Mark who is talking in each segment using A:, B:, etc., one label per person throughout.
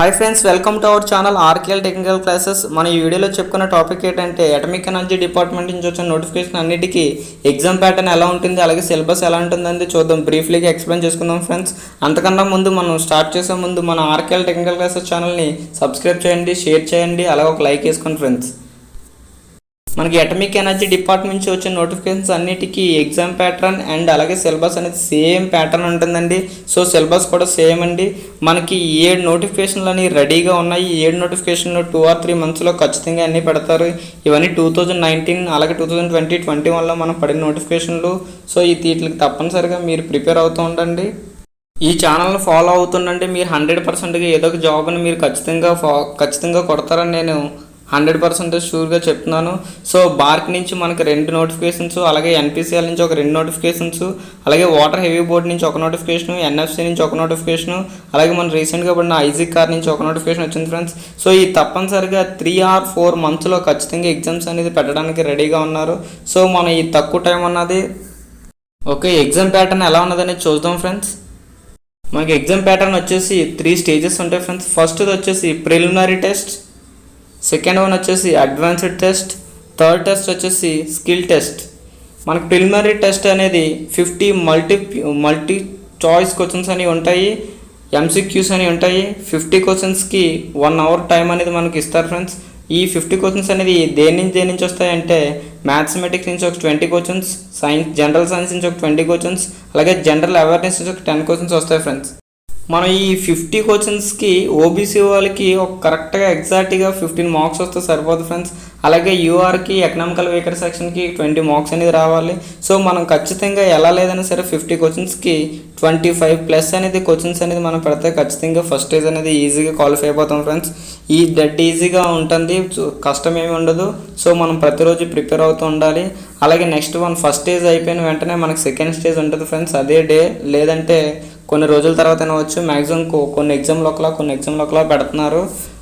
A: Hi friends, welcome to our channel RKL technical classes. మన ఈ వీడియోలో చెప్పుకున్న టాపిక్ ఏంటంటే అటామిక్ ఎనర్జీ డిపార్ట్మెంట్ నుంచి వచ్చిన నోటిఫికేషన్ అన్నిటికీ ఎగ్జామ్ ప్యాటర్న్ ఎలా ఉంటుంది, అలాగే సిలబస్ ఎలా ఉంటుందని చూద్దాం. బ్రీఫ్లీగా ఎక్స్ప్లెయిన్ చేసుకుందాం ఫ్రెండ్స్. అంతకన్నా ముందు మనం స్టార్ట్ చేసే ముందు మన ఆర్కేఎల్ టెక్నికల్ క్లాసెస్ ఛానల్ని సబ్స్క్రైబ్ చేయండి, షేర్ చేయండి, అలాగే ఒక లైక్ వేసుకోండి ఫ్రెండ్స్. మనకి అటామిక్ ఎనర్జీ డిపార్ట్మెంట్ నుంచి వచ్చిన నోటిఫికేషన్స్ అన్నిటికీ ఎగ్జామ్ ప్యాటర్న్ అండ్ అలాగే సిలబస్ అనేది సేమ్ ప్యాటర్న్ ఉంటుందండి. సో సిలబస్ కూడా సేమ్ అండి. మనకి 7 నోటిఫికేషన్లు అని రెడీగా ఉన్నాయి. 7 నోటిఫికేషన్లు 2 or 3 monthsలో ఖచ్చితంగా అన్నీ పెడతారు. ఇవన్నీ 2019 అలాగే 2020-21లో మనం పడిన నోటిఫికేషన్లు. సో ఈ వీటికి తప్పనిసరిగా మీరు ప్రిపేర్ అవుతూ ఉండండి. ఈ ఛానల్ని ఫాలో అవుతుండండి. మీరు 100%గా ఏదో ఒక జాబ్ని మీరు ఖచ్చితంగా కొడతారని నేను 100% షూర్గా చెప్తున్నాను. సో బార్క్ నుంచి మనకి 2 నోటిఫికేషన్స్, అలాగే ఎన్పిసిఎల్ నుంచి ఒక 2 నోటిఫికేషన్స్, అలాగే వాటర్ హెవీ బోర్డ్ నుంచి ఒక నోటిఫికేషన్, ఎన్ఎఫ్సి నుంచి ఒక నోటిఫికేషన్, అలాగే మన రీసెంట్గా పడిన ఐజిక్ కార్ నుంచి ఒక నోటిఫికేషన్ వచ్చింది ఫ్రెండ్స్. సో ఈ తప్పనిసరిగా 3 or 4 monthsలో ఖచ్చితంగా ఎగ్జామ్స్ అనేది పెట్టడానికి రెడీగా ఉన్నారు. సో మన ఈ తక్కువ టైం ఉన్నది ఓకే. ఎగ్జామ్ ప్యాటర్న్ ఎలా ఉన్నదనేది చూద్దాం ఫ్రెండ్స్. మనకి ఎగ్జామ్ ప్యాటర్న్ వచ్చేసి 3 stages ఉంటాయి ఫ్రెండ్స్. ఫస్ట్ది వచ్చేసి ప్రిలిమినరీ టెస్ట్, సెకండ్ వన్ వచ్చేసి అడ్వాన్స్డ్ టెస్ట్, థర్డ్ టెస్ట్ వచ్చేసి స్కిల్ టెస్ట్. మనకి ప్రిలిమినరీ టెస్ట్ అనేది 50 మల్టీ చాయిస్ క్వశ్చన్స్ అని ఉంటాయి, ఎంసీక్యూస్ అని ఉంటాయి. 50 క్వశ్చన్స్కి 1 hour టైం అనేది మనకి ఇస్తారు ఫ్రెండ్స్. ఈ 50 క్వశ్చన్స్ అనేది దేని నుంచి వస్తాయంటే మ్యాథమెటిక్స్ నుంచి ఒక 20 క్వశ్చన్స్, జనరల్ సైన్స్ నుంచి ఒక 20 క్వశ్చన్స్, అలాగే జనరల్ అవేర్నెస్ నుంచి ఒక 10 క్వశ్చన్స్ వస్తాయి ఫ్రెండ్స్. మనం ఈ 50 క్వశ్చన్స్కి ఓబీసీ వాళ్ళకి ఒక కరెక్ట్గా ఎగ్జాక్ట్గా 15 మార్క్స్ వస్తే సరిపోదు ఫ్రెండ్స్. అలాగే యూఆర్కి ఎకనామికల్ వీకర్ సెక్షన్కి 20 మార్క్స్ అనేది రావాలి. సో మనం ఖచ్చితంగా ఎలా లేదన్నా సరే 50 క్వశ్చన్స్కి 25+ అనేది క్వశ్చన్స్ అనేది మనం పెడితే ఖచ్చితంగా ఫస్ట్ స్టేజ్ అనేది ఈజీగా క్వాలిఫై అయిపోతాం ఫ్రెండ్స్. ఈ డెట్ ఈజీగా ఉంటుంది, కష్టం ఏమి ఉండదు. సో మనం ప్రతిరోజు ప్రిపేర్ అవుతూ ఉండాలి. అలాగే నెక్స్ట్ ఫస్ట్ స్టేజ్ అయిపోయిన వెంటనే మనకి సెకండ్ స్టేజ్ ఉంటుంది ఫ్రెండ్స్. అదే డే లేదంటే కొన్ని రోజుల తర్వాత అవ్వచ్చు. మ్యాక్సిమం కొన్ని ఎగ్జామ్లు ఒకలా పెడుతున్నారు.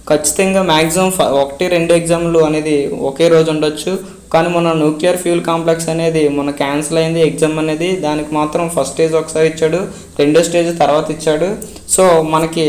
A: ఖచ్చితంగా మ్యాక్సిమం 1-2 ఎగ్జామ్లు అనేది ఒకే రోజు ఉండొచ్చు. కానీ మన న్యూక్లియర్ ఫ్యూల్ కాంప్లెక్స్ అనేది మన క్యాన్సిల్ అయింది ఎగ్జామ్ అనేది. దానికి మాత్రం ఫస్ట్ స్టేజ్ ఒకసారి ఇచ్చాడు, రెండో స్టేజ్ తర్వాత ఇచ్చాడు. సో మనకి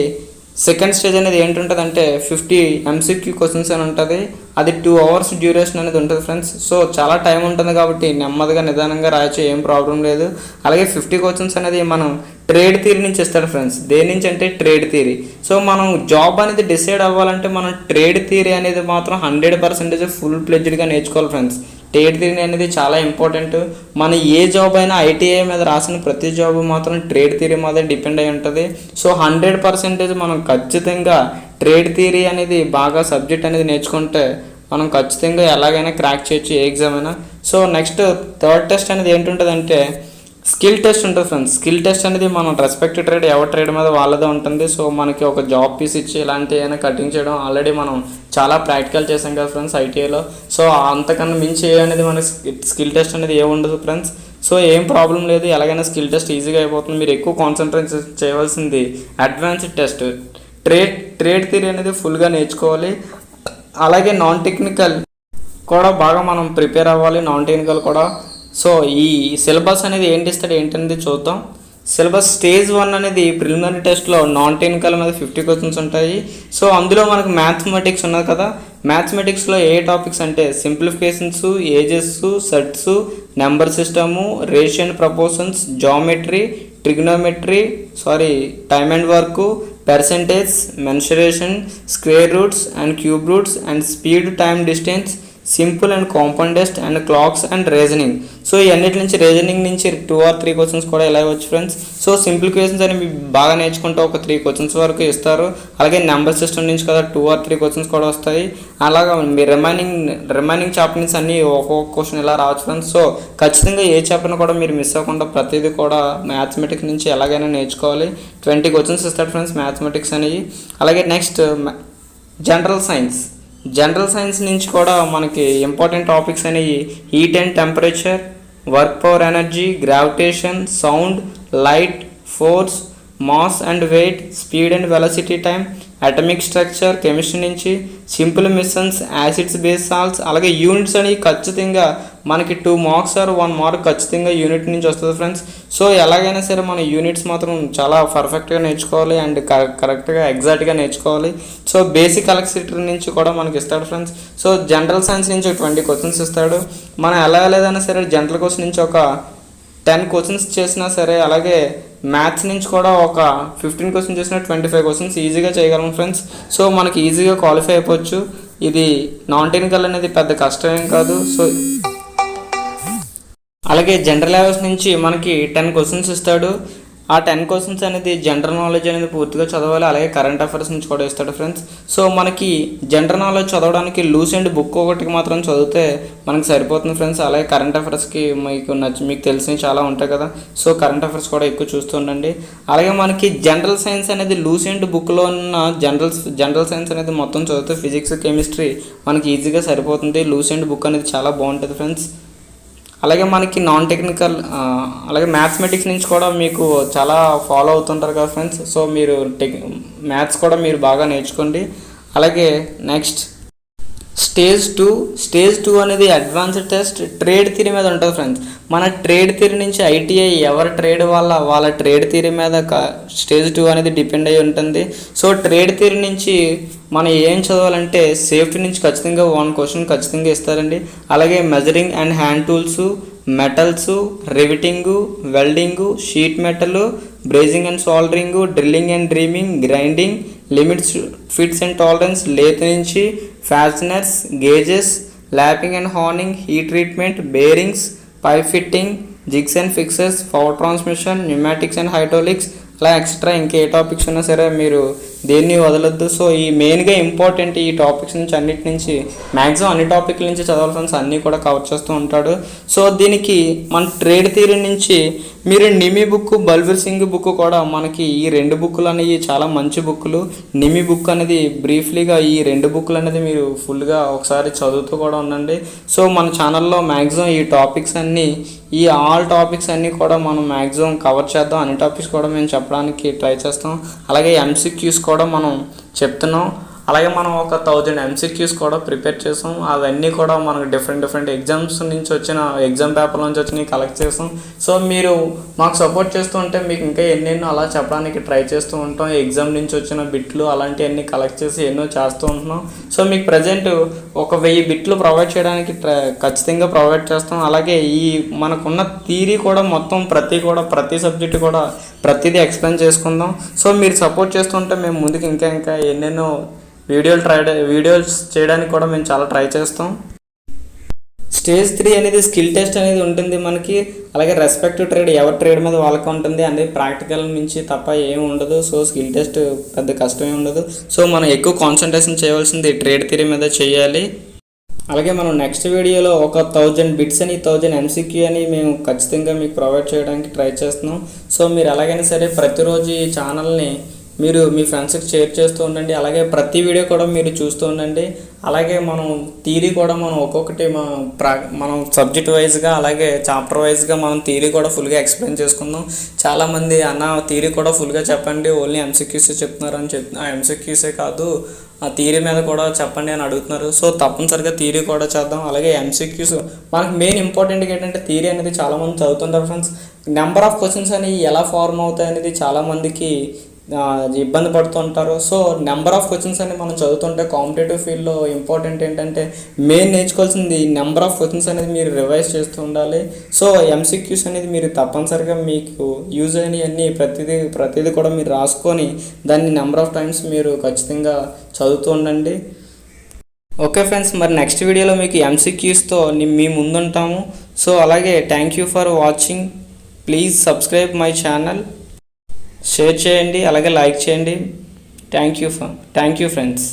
A: సెకండ్ స్టేజ్ అనేది ఏంటుంటుంది అంటే 50 ఎంసీక్యూ క్వశ్చన్స్ అని ఉంటుంది. అది 2 hours డ్యూరేషన్ అనేది ఉంటుంది ఫ్రెండ్స్. సో చాలా టైం ఉంటుంది కాబట్టి నెమ్మదిగా నిదానంగా రాయొచ్చు, ఏం ప్రాబ్లం లేదు. అలాగే 50 క్వశ్చన్స్ అనేది మనం ట్రేడ్ థియరీ నుంచి ఇస్తాడు ఫ్రెండ్స్. దేని నుంచి అంటే ట్రేడ్ థియరీ. సో మనం జాబ్ అనేది డిసైడ్ అవ్వాలంటే మనం ట్రేడ్ థియరీ అనేది మాత్రం 100% ఫుల్ ప్లెడ్జ్డ్గా నేర్చుకోవాలి ఫ్రెండ్స్. ట్రేడ్ థియరీ అనేది చాలా ఇంపార్టెంట్. మన ఏ జాబ్ అయినా ఐటీఐ మీద రాసిన ప్రతి జాబ్ మాత్రం ట్రేడ్ థియరీ మీద డిపెండ్ అయి ఉంటుంది. సో 100% మనం ఖచ్చితంగా ట్రేడ్ థియరీ అనేది బాగా సబ్జెక్ట్ అనేది నేర్చుకుంటే మనం ఖచ్చితంగా ఎలాగైనా క్రాక్ చేయొచ్చు ఏ ఎగ్జామ్ అయినా. సో నెక్స్ట్ థర్డ్ టెస్ట్ అనేది ఏంటుంటుంది అంటే స్కిల్ టెస్ట్ ఉంటుంది ఫ్రెండ్స్. స్కిల్ టెస్ట్ అనేది మనం రెస్పెక్ట్ ట్రేడ్, ఎవరి ట్రేడ్ మీద వాళ్ళదే ఉంటుంది. సో మనకి ఒక జాబ్ పీస్ ఇచ్చి ఇలాంటి ఏమైనా కటింగ్ చేయడం ఆల్రెడీ మనం చాలా ప్రాక్టికల్ చేసాం కదా ఫ్రెండ్స్ ఐటీఐలో. సో అంతకన్నా మించి అనేది మన స్కిల్ టెస్ట్ అనేది ఏముండదు ఫ్రెండ్స్. సో ఏం ప్రాబ్లం లేదు, ఎలాగైనా స్కిల్ టెస్ట్ ఈజీగా అయిపోతుంది. మీరు ఎక్కువ కాన్సన్ట్రేట్ చేయవలసింది అడ్వాన్స్డ్ టెస్ట్. ట్రేడ్ థియరీ అనేది ఫుల్గా నేర్చుకోవాలి. అలాగే నాన్ టెక్నికల్ కూడా బాగా మనం ప్రిపేర్ అవ్వాలి, నాన్ టెక్నికల్ కూడా. సో ఈ సిలబస్ అనేది ఏంటనేది చూద్దాం. సిలబస్ స్టేజ్ 1 అనేది ప్రిలిమినరీ టెస్ట్లో నాన్ టెక్నికల్ మీద 50 క్వశ్చన్స్ ఉంటాయి. సో అందులో మనకు మ్యాథమెటిక్స్ ఉన్నది కదా. మ్యాథమెటిక్స్లో ఏ టాపిక్స్ అంటే simplifications, ages, sets, number system, ratio and proportions, geometry, trigonometry, time and work, percentage, mensuration, square roots and cube roots, and speed, time, distance, simple and compound test and clocks and reasoning. So ఇవన్నిటి నుంచి reasoning నుంచి 2 or 3 questions కూడా ఇలా ఇవ్వచ్చు friends. So simplifications అని బాగా నేర్చుకుంటే ఒక 3 క్వశ్చన్స్ వరకు ఇస్తారు. అలాగే నెంబర్ సిస్టమ్ నుంచి కదా 2 or 3 క్వశ్చన్స్ కూడా వస్తాయి. అలాగా మీ రిమైనింగ్ చాప్టర్ నుంచి అన్ని ఒక్కొక్క క్వశ్చన్ ఇలా రావచ్చు ఫ్రెండ్స్. సో ఖచ్చితంగా ఏ చాప్టర్ని కూడా మీరు మిస్ అవ్వకుండా ప్రతిదీ కూడా మ్యాథమెటిక్స్ నుంచి ఎలాగైనా నేర్చుకోవాలి. 20 క్వశ్చన్స్ ఇస్తాడు ఫ్రెండ్స్ మ్యాథమెటిక్స్ అనేవి. అలాగే నెక్స్ట్ జనరల్ సైన్స్ నుంచి కూడా మనకి ఇంపార్టెంట్ టాపిక్స్ అనేవి heat and temperature, work power energy, gravitation, sound, light, force, mass and weight, speed and velocity, time, atomic structure chemistry నుంచి, simple machines, acids base salts, అలాగే units అని ఖచ్చితంగా మనకి 2 marks or 1 mark ఖచ్చితంగా unit నుంచి వస్తుంది friends. So ఎలాగైనా సరే మన యూనిట్స్ మాత్రం చాలా పర్ఫెక్ట్గా నేర్చుకోవాలి అండ్ కరెక్ట్గా ఎగ్జాక్ట్గా నేర్చుకోవాలి. సో బేసిక్ ఎలక్ట్రిసిటీ నుంచి కూడా మనకి ఇస్తాడు ఫ్రెండ్స్. సో జనరల్ సైన్స్ నుంచి 20 క్వశ్చన్స్ ఇస్తాడు. మనం ఎలా లేదైనా సరే జనరల్ క్వశ్చన్ నుంచి ఒక 10 క్వశ్చన్స్ చేసినా సరే, అలాగే మ్యాథ్స్ నుంచి కూడా ఒక 15 క్వశ్చన్స్ చేసినా 25 క్వశ్చన్స్ ఈజీగా చేయగలం ఫ్రెండ్స్. సో మనకి ఈజీగా క్వాలిఫై అయిపోవచ్చు. ఇది నాన్ టెక్నికల్ అనేది పెద్ద కష్టమేం కాదు. సో అలాగే జనరల్ అవేర్నెస్ నుంచి మనకి 10 క్వశ్చన్స్ ఇస్తాడు. ఆ 10 క్వశ్చన్స్ అనేది జనరల్ నాలెడ్జ్ అనేది పూర్తిగా చదవాలి. అలాగే కరెంట్ అఫైర్స్ నుంచి కూడా ఇస్తాడు ఫ్రెండ్స్. సో మనకి జనరల్ నాలెడ్జ్ చదవడానికి లూస్ అండ్ బుక్ ఒకటికి మాత్రం చదివితే మనకి సరిపోతుంది ఫ్రెండ్స్. అలాగే కరెంట్ అఫైర్స్కి మీకు తెలిసినవి చాలా ఉంటాయి కదా. సో కరెంట్ అఫైర్స్ కూడా ఎక్కువ చూస్తూ ఉండండి. అలాగే మనకి జనరల్ సైన్స్ అనేది లూస్ అండ్ బుక్లో ఉన్న జనరల్ సైన్స్ అనేది మొత్తం చదివితే ఫిజిక్స్ కెమిస్ట్రీ మనకి ఈజీగా సరిపోతుంది. లూస్ అండ్ బుక్ అనేది చాలా బాగుంటుంది ఫ్రెండ్స్. అలాగే మనకి నాన్ టెక్నికల్ అలాగే మ్యాథమెటిక్స్ నుంచి కూడా మీకు చాలా ఫాలో అవుతుంటారు కదా ఫ్రెండ్స్. సో మీరు మ్యాథ్స్ కూడా మీరు బాగా నేర్చుకోండి. అలాగే నెక్స్ట్ స్టేజ్ 2 అనేది అడ్వాన్స్డ్ టెస్ట్ ట్రేడ్ థియరీ మీద ఉంటుంది ఫ్రెండ్స్. మన ట్రేడ్ థియరీ నుంచి ఐటీఐ ఎవరి ట్రేడ్ వాళ్ళ ట్రేడ్ థియరీ మీద స్టేజ్ 2 అనేది డిపెండ్ అయి ఉంటుంది. సో ట్రేడ్ థియరీ నుంచి మనం ఏం చదవాలంటే సేఫ్టీ నుంచి ఖచ్చితంగా 1 క్వశ్చన్ ఖచ్చితంగా ఇస్తారండి. అలాగే measuring and hand tools, metals, riveting, welding, sheet metal, brazing and soldering, drilling and reaming, grinding, limits, fits and tolerance, lathe నుంచి fasteners, gauges, lapping and honing, heat treatment, bearings, pipe fitting, jigs and fixtures, power transmission, pneumatics and hydraulics, అలా extra ఇంకే topics ఉన్నా సరే మీరు దేన్ని వదలొద్దు. So ఈ మెయిన్గా ఇంపార్టెంట్ ఈ టాపిక్స్ నుంచి అన్నిటి నుంచి మ్యాక్సిమం అన్ని టాపిక్ల నుంచి చదవాలి ఫ్రెండ్స్. అన్నీ కూడా కవర్ చేస్తూ ఉంటాడు. సో దీనికి మన ట్రేడ్ థియరీ నుంచి మీరు నిమి బుక్, బల్బీర్ సింగ్ బుక్ కూడా మనకి ఈ 2 బుక్లు అనేవి చాలా మంచి బుక్లు. నిమి బుక్ అనేది బ్రీఫ్లీగా ఈ 2 బుక్లు అనేది మీరు ఫుల్గా ఒకసారి చదువుతూ కూడా ఉండండి. సో మన ఛానల్లో మ్యాక్సిమం ఈ టాపిక్స్ అన్నీ ఆల్ టాపిక్స్ అన్నీ కూడా మనం మ్యాక్సిమం కవర్ చేద్దాం. అన్ని టాపిక్స్ కూడా మేము చెప్పడానికి ట్రై చేస్తాం. అలాగే ఎంసీక్యూస్ కూడా మనం చెప్తున్నాం. అలాగే మనం ఒక 1000 ఎంసీక్యూస్ కూడా ప్రిపేర్ చేసాం. అవన్నీ కూడా మనకు డిఫరెంట్ ఎగ్జామ్స్ నుంచి వచ్చిన ఎగ్జామ్ పేపర్ నుంచి వచ్చినవి కలెక్ట్ చేసాం. సో మీరు మాకు సపోర్ట్ చేస్తూ ఉంటే మీకు ఇంకా ఎన్నెన్నో అలా చెప్పడానికి ట్రై చేస్తూ ఉంటాం. ఎగ్జామ్ నుంచి వచ్చిన బిట్లు అలాంటివన్నీ కలెక్ట్ చేసి ఎన్నో చేస్తూ ఉంటున్నాం. సో మీకు ప్రజెంట్ ఒక 1000 బిట్లు ప్రొవైడ్ చేయడానికి ఖచ్చితంగా ప్రొవైడ్ చేస్తాం. అలాగే మనకున్న థియరీ కూడా మొత్తం ప్రతి సబ్జెక్టు కూడా ప్రతిదీ ఎక్స్ప్లెయిన్ చేసుకుందాం. సో మీరు సపోర్ట్ చేస్తుంటే మేము ముందుకు ఇంకా ఎన్నెన్నో వీడియోస్ చేయడానికి కూడా మేము చాలా ట్రై చేస్తాం. స్టేజ్ 3 అనేది స్కిల్ టెస్ట్ అనేది ఉంటుంది మనకి. అలాగే రెస్పెక్టివ్ ట్రేడ్ ఎవరి ట్రేడ్ మీద వాళ్ళకి ఉంటుంది అనేది ప్రాక్టికల్ నుంచి తప్ప ఏమి ఉండదు. సో స్కిల్ టెస్ట్ పెద్ద కష్టమే ఉండదు. సో మనం ఎక్కువ కాన్సన్ట్రేషన్ చేయవలసింది ట్రేడ్ థియరీ మీద చేయాలి. అలాగే మనం నెక్స్ట్ వీడియోలో ఒక 1000 బిట్స్ అని 1000 ఎంసీక్యూ అని మేము ఖచ్చితంగా మీకు ప్రొవైడ్ చేయడానికి ట్రై చేస్తున్నాం. సో మీరు ఎలాగైనా సరే ప్రతిరోజు ఈ ఛానల్ని మీరు మీ ఫ్రెండ్స్కి షేర్ చేస్తూ ఉండండి. అలాగే ప్రతి వీడియో కూడా మీరు చూస్తూ ఉండండి. అలాగే మనం థియరీ కూడా మనం ఒక్కొక్కటి మనం సబ్జెక్ట్ వైజ్గా అలాగే చాప్టర్ వైజ్గా మనం థియరీ కూడా ఫుల్గా ఎక్స్ప్లెయిన్ చేసుకుందాం. చాలామంది అన్న థియరీ కూడా ఫుల్గా చెప్పండి, ఓన్లీ ఎంసీక్యూసే చెప్తున్నారని చెప్తున్నా. ఎంసీక్యూసే కాదు ఆ థియరీ మీద కూడా చెప్పండి అని అడుగుతున్నారు. సో తప్పనిసరిగా థియరీ కూడా చేద్దాం. అలాగే ఎంసీక్యూస్ మనకు మెయిన్ ఇంపార్టెంట్ ఏంటంటే థియరీ అనేది చాలామంది చదువుతుంటారు ఫ్రెండ్స్. నెంబర్ ఆఫ్ క్వశ్చన్స్ అని ఎలా ఫార్మ్ అవుతాయి అనేది చాలామందికి ఇబ్బంది పడుతుంటారు. సో నెంబర్ ఆఫ్ క్వశ్చన్స్ అని మనం చదువుతుంటే కాంపిటేటివ్ ఫీల్డ్లో ఇంపార్టెంట్ ఏంటంటే మెయిన్ నేర్చుకోవాల్సింది నెంబర్ ఆఫ్ క్వశ్చన్స్ అనేది మీరు రివైజ్ చేస్తూ ఉండాలి. సో ఎంసీక్యూస్ అనేది మీరు తప్పనిసరిగా మీకు యూజ్ అయినవన్నీ ప్రతిదీ కూడా మీరు రాసుకొని దాన్ని నెంబర్ ఆఫ్ టైమ్స్ మీరు ఖచ్చితంగా చదువుతూ ఉండండి. ఓకే ఫ్రెండ్స్, మరి నెక్స్ట్ వీడియోలో మీకు ఎంసీక్యూస్తో మీ ముందుంటాము. సో అలాగే thank you for watching. Please subscribe my channel, share చేయండి, అలాగే లైక్ చేయండి. Thank you friends.